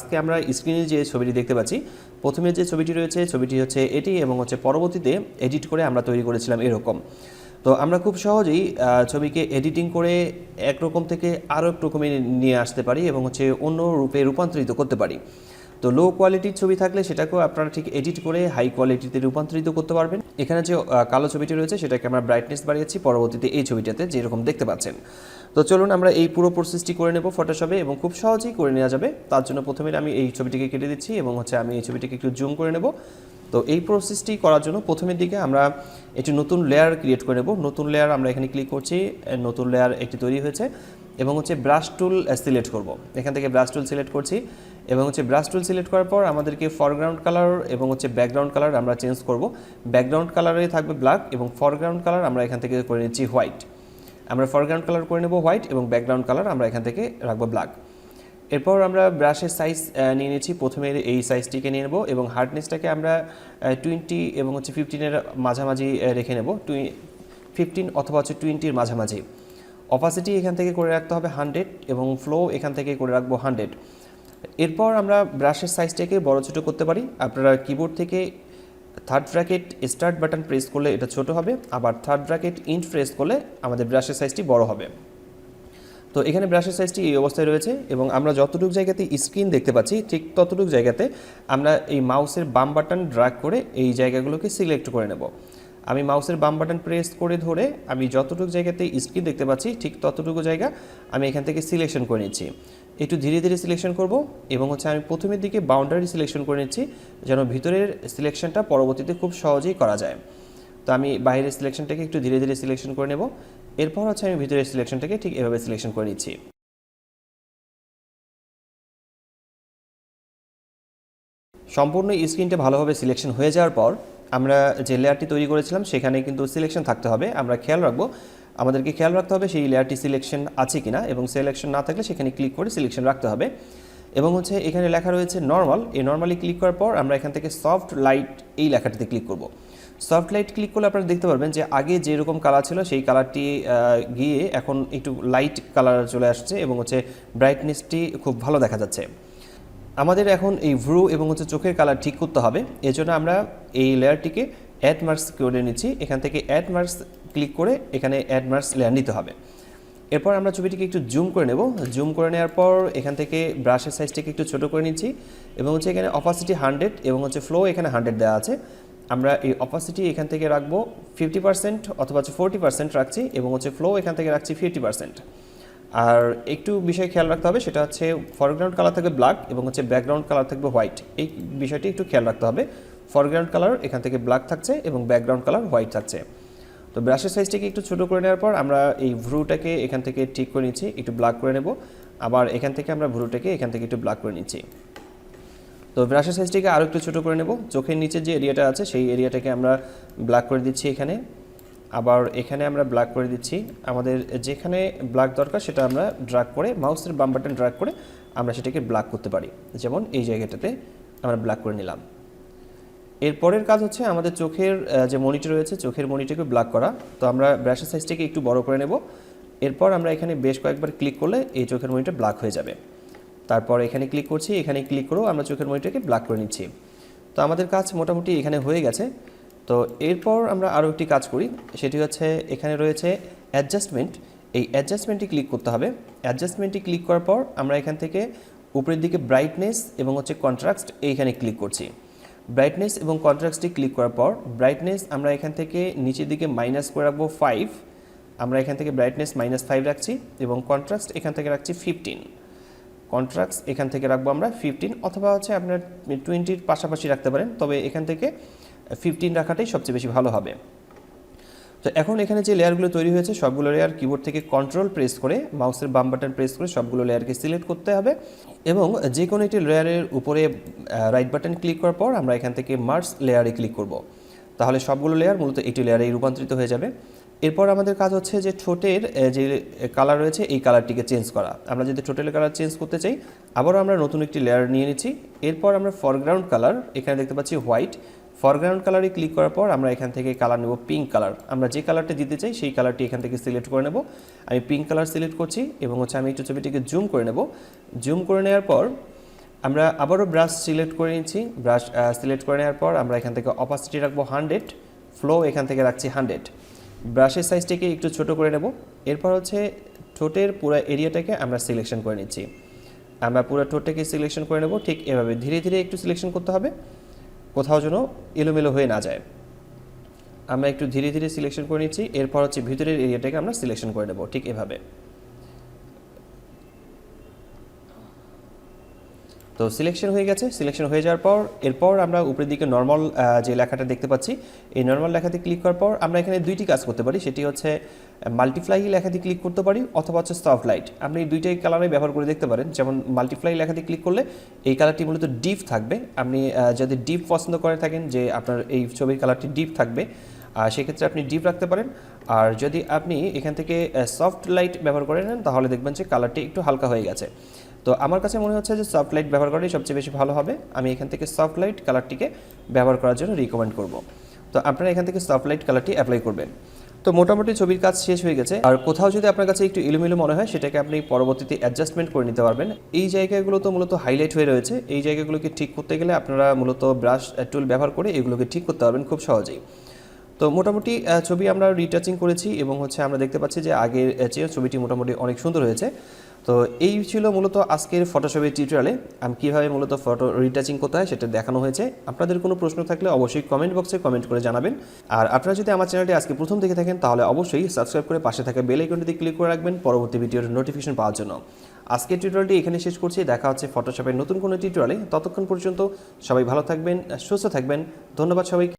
আজকে আমরা স্ক্রিনে যে ছবিটি দেখতে পাচ্ছি, প্রথমে যে ছবিটি রয়েছে ছবিটি হচ্ছে এটি, এবং হচ্ছে পরবর্তীতে এডিট করে আমরা তৈরি করেছিলাম এরকম। তো আমরা খুব সহজেই ছবিকে এডিটিং করে একরকম থেকে আরও এক রকমে নিয়ে আসতে পারি এবং হচ্ছে অন্য রূপে রূপান্তরিত করতে পারি। তো লো কোয়ালিটির ছবি থাকলে সেটাকেও আপনারা ঠিক এডিট করে হাই কোয়ালিটিতে রূপান্তরিত করতে পারবেন। এখানে যে কালো ছবিটি রয়েছে সেটাকে আমরা ব্রাইটনেস বাড়িয়েছি, পরবর্তীতে এই ছবিটাতে যেরকম দেখতে পাচ্ছেন। তো চলুন আমরা এই পুরো প্রসেসটি করে নেব ফটোশপে, এবং খুব সহজেই করে নেওয়া যাবে। তার জন্য প্রথমে আমি এই ছবিটিকে কেটে দিচ্ছি এবং হচ্ছে আমি এই ছবিটিকে একটু জুম করে নেব। তো এই প্রসেসটি করার জন্য প্রথমের দিকে আমরা একটি নতুন লেয়ার ক্রিয়েট করে নেব। নতুন লেয়ার আমরা এখানে ক্লিক করছি, নতুন লেয়ার একটি তৈরি হয়েছে, এবং হচ্ছে ব্রাশ টুল সিলেক্ট করব। এখান থেকে ব্রাশ টুল সিলেক্ট করছি, এবং হচ্ছে ব্রাশ টুল সিলেক্ট করার পর আমাদেরকে ফরগ্রাউন্ড কালার এবং হচ্ছে ব্যাকগ্রাউন্ড কালার আমরা চেঞ্জ করব। ব্যাকগ্রাউন্ড কালারে থাকবে ব্ল্যাক এবং ফরগ্রাউন্ড কালার আমরা এখান থেকে করে নিচ্ছি হোয়াইট। আমরা ফরগ্রাউন্ড কালার করে নেব হোয়াইট, এবং ব্যাকগ্রাউন্ড কালার আমরা এখান থেকে রাখবো ব্ল্যাক। এরপর আমরা ব্রাশের সাইজ নিয়ে নিচ্ছি, প্রথমে এই সাইজটিকে নিয়ে নেব এবং হার্ডনেসটাকে আমরা 20 এবং হচ্ছে 15-এর মাঝামাঝি রেখে নেব, 15 অথবা হচ্ছে 20-র মাঝামাঝি। অপাসিটি এখান থেকে করে রাখতে হবে 100 এবং ফ্লো এখান থেকে করে রাখবো 100। এরপর আমরা ব্রাশের সাইজটাকে বড় ছোটো করতে পারি। আপনারা কিবোর্ড থেকে third bracket start button press করলে এটা ছোট হবে, আবার থার্ড ব্র্যাকেট ইন্ট প্রেস করলে আমাদের ব্রাশের সাইজটি বড় হবে। তো এখানে ব্রাশের সাইজটি এই অবস্থায় রয়েছে, এবং আমরা যতটুকু জায়গাতে স্ক্রিন দেখতে পাচ্ছি ঠিক ততটুকু জায়গাতে আমরা এই মাউসের বাম বাটন ড্র্যাগ করে এই জায়গাগুলোকে সিলেক্ট করে নেব। আমি মাউসের বাম বাটন প্রেস করে ধরে আমি যতটুকু জায়গাতে স্ক্রিন দেখতে পাচ্ছি ঠিক ততটুকু জায়গা আমি এখান থেকে সিলেকশন করে নিচ্ছি। একটু ধীরে ধীরে সিলেকশন করব, এবং হচ্ছে আমি প্রথমের দিকে বাউন্ডারি সিলেকশন করে নিচ্ছি যেন ভিতরের সিলেকশনটা পরবর্তীতে খুব সহজেই করা যায়। তো আমি বাইরের সিলেকশনটাকে একটু ধীরে ধীরে সিলেকশন করে নেব। এরপর হচ্ছে আমি ভিতরের সিলেকশনটাকে ঠিক এভাবে সিলেকশন করে নিচ্ছি। সম্পূর্ণ স্ক্রিনটা ভালোভাবে সিলেকশন হয়ে যাওয়ার পর আমরা যে লেয়ারটি তৈরি করেছিলাম সেখানে কিন্তু সিলেকশন থাকতে হবে। আমরা খেয়াল রাখবো, আমাদেরকে খেয়াল রাখতে হবে সেই লেয়ারটি সিলেকশন আছে কিনা, এবং সিলেকশন না থাকলে সেখানে ক্লিক করে সিলেকশন রাখতে হবে। এবং হচ্ছে এখানে লেখা রয়েছে নর্মাল, এই নর্মালি ক্লিক করার পর আমরা এখান থেকে সফট লাইট এই লেখাটিতে ক্লিক করব। সফট লাইট ক্লিক করলে আপনারা দেখতে পারবেন যে আগে যেরকম কালার ছিল সেই কালারটি গিয়ে এখন একটু লাইট কালার চলে আসছে, এবং হচ্ছে ব্রাইটনেসটি খুব ভালো দেখা যাচ্ছে। আমাদের এখন এই ভ্রু এবং হচ্ছে চোখের কালার ঠিক করতে হবে, এজন্য আমরা এই লেয়ারটিকে অ্যাড মার্কস করে নিচ্ছি। এখান থেকে অ্যাড মার্কস ক্লিক করে এখানে অ্যাড মার্কস লেয়ার নিতে হবে। এরপর আমরা ছবিটিকে একটু জুম করে নেব। জুম করে নেওয়ার পর এখান থেকে ব্রাশের সাইজটিকে একটু ছোটো করে নিচ্ছি, এবং হচ্ছে এখানে অপাসিটি 100 এবং হচ্ছে ফ্লো এখানে 100 দেওয়া আছে। আমরা এই অপাসিটি এখান থেকে রাখবো 50% অথবা হচ্ছে 40% রাখছি, এবং হচ্ছে ফ্লো এখান থেকে রাখছি 50%। আর একটু বিষয় খেয়াল রাখতে হবে, সেটা হচ্ছে ফরগ্রাউন্ড কালার থাকবে ব্ল্যাক এবং হচ্ছে ব্যাকগ্রাউন্ড কালার থাকবে হোয়াইট। এই বিষয়টি একটু খেয়াল রাখতে হবে। ফরগ্রাউন্ড কালার এখান থেকে ব্ল্যাক থাকছে এবং ব্যাকগ্রাউন্ড কালার হোয়াইট থাকছে। তো ব্রাশের সাইজটিকে একটু ছোটো করে নেওয়ার পর আমরা এই ভ্রুটাকে এখান থেকে ঠিক করে নিচ্ছি, একটু ব্ল্যাক করে নেব। আবার এখান থেকে আমরা ভ্রুটাকে এখান থেকে একটু ব্ল্যাক করে নিচ্ছি। তো ব্রাশের সাইজটিকে আরও একটু ছোটো করে নেব। চোখের নিচে যে এরিয়াটা আছে সেই এরিয়াটাকে আমরা ব্ল্যাক করে দিচ্ছি এখানে, আবার এখানে আমরা ব্ল্যাক করে দিচ্ছি। আমাদের যেখানে ব্ল্যাক দরকার সেটা আমরা ড্র্যাগ করে মাউসের বাম বাটন ড্র্যাগ করে আমরা সেটাকে ব্ল্যাক করতে পারি, যেমন এই জায়গাটাতে আমরা ব্ল্যাক করে নিলাম। এরপরের কাজ হচ্ছে আমাদের চোখের যে মনিটর রয়েছে চোখের মনিটরকে ব্ল্যাক করা। তো আমরা ব্রাশের সাইজটাকে একটু বড় করে নেব। এরপর আমরা এখানে বেশ কয়েকবার ক্লিক করলে এই চোখের মনিটর ব্ল্যাক হয়ে যাবে। তারপর এখানে ক্লিক করছি, এখানে ক্লিক করেও আমরা চোখের মনিটরকে ব্ল্যাক করে নিচ্ছি। তো আমাদের কাজ মোটামুটি এখানে হয়ে গেছে। তো এরপর আমরা আরও একটি কাজ করি, সেটি হচ্ছে এখানে রয়েছে অ্যাডজাস্টমেন্ট। এই অ্যাডজাস্টমেন্টটি ক্লিক করতে হবে। অ্যাডজাস্টমেন্টটি ক্লিক করার পর আমরা এখান থেকে উপরের দিকে ব্রাইটনেস এবং হচ্ছে কন্ট্রাস্ট এইখানে ক্লিক করছি। ব্রাইটনেস এবং কন্ট্রাস্টটি ক্লিক করার পর ব্রাইটনেস আমরা এখান থেকে নিচের দিকে মাইনাস করে রাখবো 5। আমরা এখান থেকে ব্রাইটনেস -5 রাখছি, এবং কন্ট্রাস্ট এখান থেকে রাখছি 15। কন্ট্রাস্ট এখান থেকে রাখবো আমরা 15, অথবা হচ্ছে আপনার 20-র পাশাপাশি রাখতে পারেন, তবে এখান থেকে 15 রাখাটাই সবচেয়ে বেশি ভালো হবে। তো এখন এখানে যে লেয়ারগুলো তৈরি হয়েছে সবগুলো লেয়ার কিবোর্ড থেকে কন্ট্রোল প্রেস করে মাউসের বাম বাটন প্রেস করে সবগুলো লেয়ারকে সিলেক্ট করতে হবে, এবং যে কোনো একটি লেয়ারের উপরে রাইট বাটন ক্লিক করার পর আমরা এখান থেকে মার্জ লেয়ারে ক্লিক করব। তাহলে সবগুলো লেয়ার মূলত একটি লেয়ারেই রূপান্তরিত হয়ে যাবে। এরপর আমাদের কাজ হচ্ছে যে ঠোঁটের যে কালার রয়েছে এই কালারটিকে চেঞ্জ করা। আমরা যদি ঠোঁটের কালার চেঞ্জ করতে চাই আবারও আমরা নতুন একটি লেয়ার নিয়ে নিচ্ছি। এরপর আমরা ফরগ্রাউন্ড কালার এখানে দেখতে পাচ্ছি হোয়াইট। ফরগ্রাউন্ড কালারে ক্লিক করার পর আমরা এখান থেকে কালার নেব পিঙ্ক কালার। আমরা যে কালারটা দিতে চাই সেই কালারটি এখান থেকে সিলেক্ট করে নেব। আমি পিঙ্ক কালার সিলেক্ট করছি, এবং হচ্ছে আমি একটু ছবিটিকে জুম করে নেব। জুম করে নেওয়ার পর আমরা আবারও ব্রাশ সিলেক্ট করে নিচ্ছি। ব্রাশ সিলেক্ট করে নেওয়ার পর আমরা এখান থেকে অপাসিটি রাখবো 100, ফ্লো এখান থেকে রাখছি 100। ব্রাশের সাইজটাকে একটু ছোট করে নেব। এরপর হচ্ছে ঠোঁটের পুরো এরিয়াটাকে আমরা সিলেকশন করে নিচ্ছি। আমরা পুরো ঠোঁটটাকে সিলেকশন করে নেব ঠিক এভাবে ধীরে ধীরে একটু সিলেকশন করতে হবে, কোথাও যেন এলোমেলো হয়ে না যায়। আমরা একটু ধীরে ধীরে সিলেকশন করে নিচ্ছি। এরপর হচ্ছে ভিতরের এরিয়াটাকে আমরা সিলেকশন করে নেব ঠিক এভাবে। তো সিলেকশন হয়ে গেছে। সিলেকশন হয়ে যাওয়ার পর এরপর আমরা উপরের দিকে নর্মাল যে লেখাটা দেখতে পাচ্ছি, এই নর্মাল লেখাতে ক্লিক করার পর আমরা এখানে দুইটি কাজ করতে পারি। সেটি হচ্ছে মাল্টিপ্লাই লেখাতে ক্লিক করতে পারি অথবা হচ্ছে সফট লাইট। আপনি দুইটাই কালারে ব্যবহার করে দেখতে পারেন। যেমন মাল্টিপ্লাই লেখাতে ক্লিক করলে এই কালারটি মূলত ডিপ থাকবে। আপনি যদি ডিপ পছন্দ করে থাকেন, যে আপনার এই ছবির কালারটি ডিপ থাকবে, সেক্ষেত্রে আপনি ডিপ রাখতে পারেন। আর যদি আপনি এখান থেকে সফট লাইট ব্যবহার করে নেন তাহলে দেখবেন যে কালারটি একটু হালকা হয়ে গেছে। তো আমার কাছে মনে হচ্ছে যে সফট লাইট ব্যবহার করাই সবচেয়ে বেশি ভালো হবে। আমি এখান থেকে সফট লাইট কালারটিকে ব্যবহার করার জন্য রিকমেন্ড করব। তো আপনারা এখান থেকে সফট লাইট কালারটি অ্যাপ্লাই করবেন। তো মোটামুটি ছবির কাজ শেষ হয়ে গেছে। আর কোথাও যদি আপনার কাছে একটু এলোমেলো মনে হয় সেটাকে আপনি পরবর্তীতে অ্যাডজাস্টমেন্ট করে নিতে পারবেন। এই জায়গাগুলো তো মূলত হাইলাইট হয়ে রয়েছে, এই জায়গাগুলোকে ঠিক করতে গেলে আপনারা মূলত ব্রাশ টুল ব্যবহার করে এগুলোকে ঠিক করতে পারবেন খুব সহজেই। তো মোটামুটি ছবি আমরা রিটাচিং করেছি এবং হচ্ছে আমরা দেখতে পাচ্ছি যে আগের চেয়ে ছবিটি মোটামুটি অনেক সুন্দর হয়েছে। তো এই ছিল মূলত আজকের ফটোশপের টিউটোরিয়ালে আমি কীভাবে মূলত ফটো রিটাচিং করতে হয় সেটা দেখানো হয়েছে। আপনাদের কোনো প্রশ্ন থাকলে অবশ্যই কমেন্ট বক্সে কমেন্ট করে জানাবেন। আর আপনারা যদি আমার চ্যানেলটি আজকে প্রথম দেখে থাকেন তাহলে অবশ্যই সাবস্ক্রাইব করে পাশে থাকা বেল আইকনটিতে ক্লিক করে রাখবেন পরবর্তী ভিডিওর নোটিফিকেশন পাওয়ার জন্য। আজকের টিউটোরিয়ালটি এখানে শেষ করছি। দেখা হচ্ছে ফটোশপের নতুন কোনো টিউটোরিয়ালে। ততক্ষণ পর্যন্ত সবাই ভালো থাকবেন, সুস্থ থাকবেন। ধন্যবাদ সবাইকে।